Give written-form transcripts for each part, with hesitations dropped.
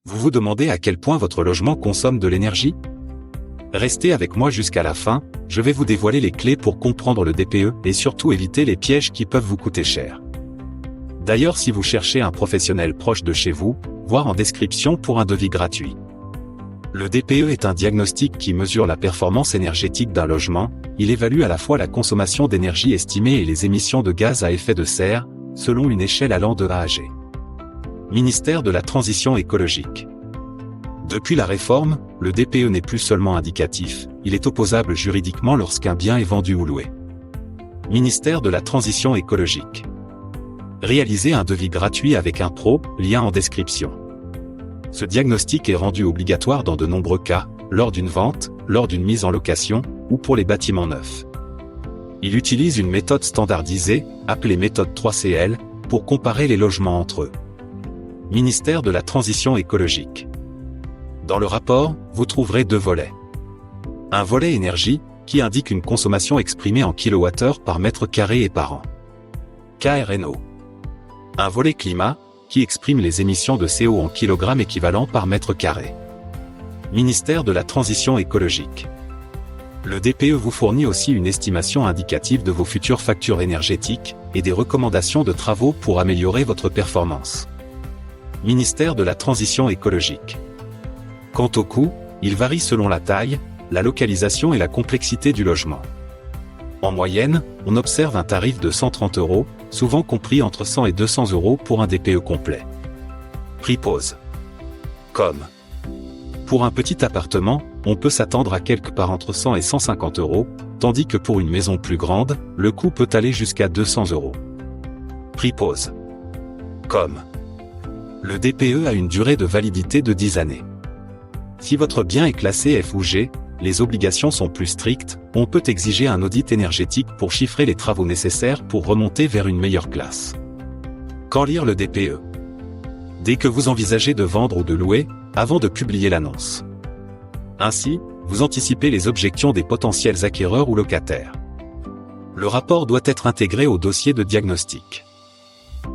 Vous vous demandez à quel point votre logement consomme de l'énergie? Restez avec moi jusqu'à la fin, je vais vous dévoiler les clés pour comprendre le DPE et surtout éviter les pièges qui peuvent vous coûter cher. D'ailleurs, si vous cherchez un professionnel proche de chez vous, voir en description pour un devis gratuit. Le DPE est un diagnostic qui mesure la performance énergétique d'un logement, il évalue à la fois la consommation d'énergie estimée et les émissions de gaz à effet de serre, selon une échelle allant de A à G. Ministère de la Transition écologique. Depuis la réforme, le DPE n'est plus seulement indicatif, il est opposable juridiquement lorsqu'un bien est vendu ou loué. Ministère de la Transition écologique. Réalisez un devis gratuit avec un pro, lien en description. Ce diagnostic est rendu obligatoire dans de nombreux cas, lors d'une vente, lors d'une mise en location, ou pour les bâtiments neufs. Il utilise une méthode standardisée, appelée méthode 3CL, pour comparer les logements entre eux. Ministère de la Transition écologique. Dans le rapport, vous trouverez deux volets. Un volet énergie, qui indique une consommation exprimée en kWh par mètre carré et par an. KRNO. Un volet climat, qui exprime les émissions de CO en kg équivalent par mètre carré. Ministère de la Transition écologique. Le DPE vous fournit aussi une estimation indicative de vos futures factures énergétiques, et des recommandations de travaux pour améliorer votre performance. Ministère de la Transition écologique. Quant au coût, il varie selon la taille, la localisation et la complexité du logement. En moyenne, on observe un tarif de 130 €, souvent compris entre 100 et 200 € pour un DPE complet. Prix pause. Comme. Pour un petit appartement, on peut s'attendre à quelque part entre 100 et 150 €, tandis que pour une maison plus grande, le coût peut aller jusqu'à 200 €. Prix pause. Comme. Le DPE a une durée de validité de 10 années. Si votre bien est classé F ou G, les obligations sont plus strictes, on peut exiger un audit énergétique pour chiffrer les travaux nécessaires pour remonter vers une meilleure classe. Quand lire le DPE? Dès que vous envisagez de vendre ou de louer, avant de publier l'annonce. Ainsi, vous anticipez les objections des potentiels acquéreurs ou locataires. Le rapport doit être intégré au dossier de diagnostic.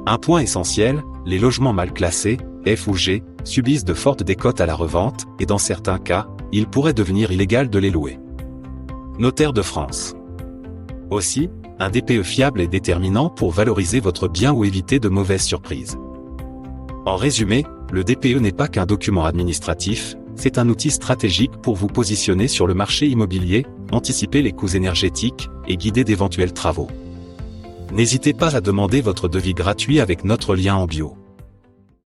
Un point essentiel, les logements mal classés, F ou G, subissent de fortes décotes à la revente, et dans certains cas, il pourrait devenir illégal de les louer. Notaire de France. Aussi, un DPE fiable est déterminant pour valoriser votre bien ou éviter de mauvaises surprises. En résumé, le DPE n'est pas qu'un document administratif, c'est un outil stratégique pour vous positionner sur le marché immobilier, anticiper les coûts énergétiques, et guider d'éventuels travaux. N'hésitez pas à demander votre devis gratuit avec notre lien en bio.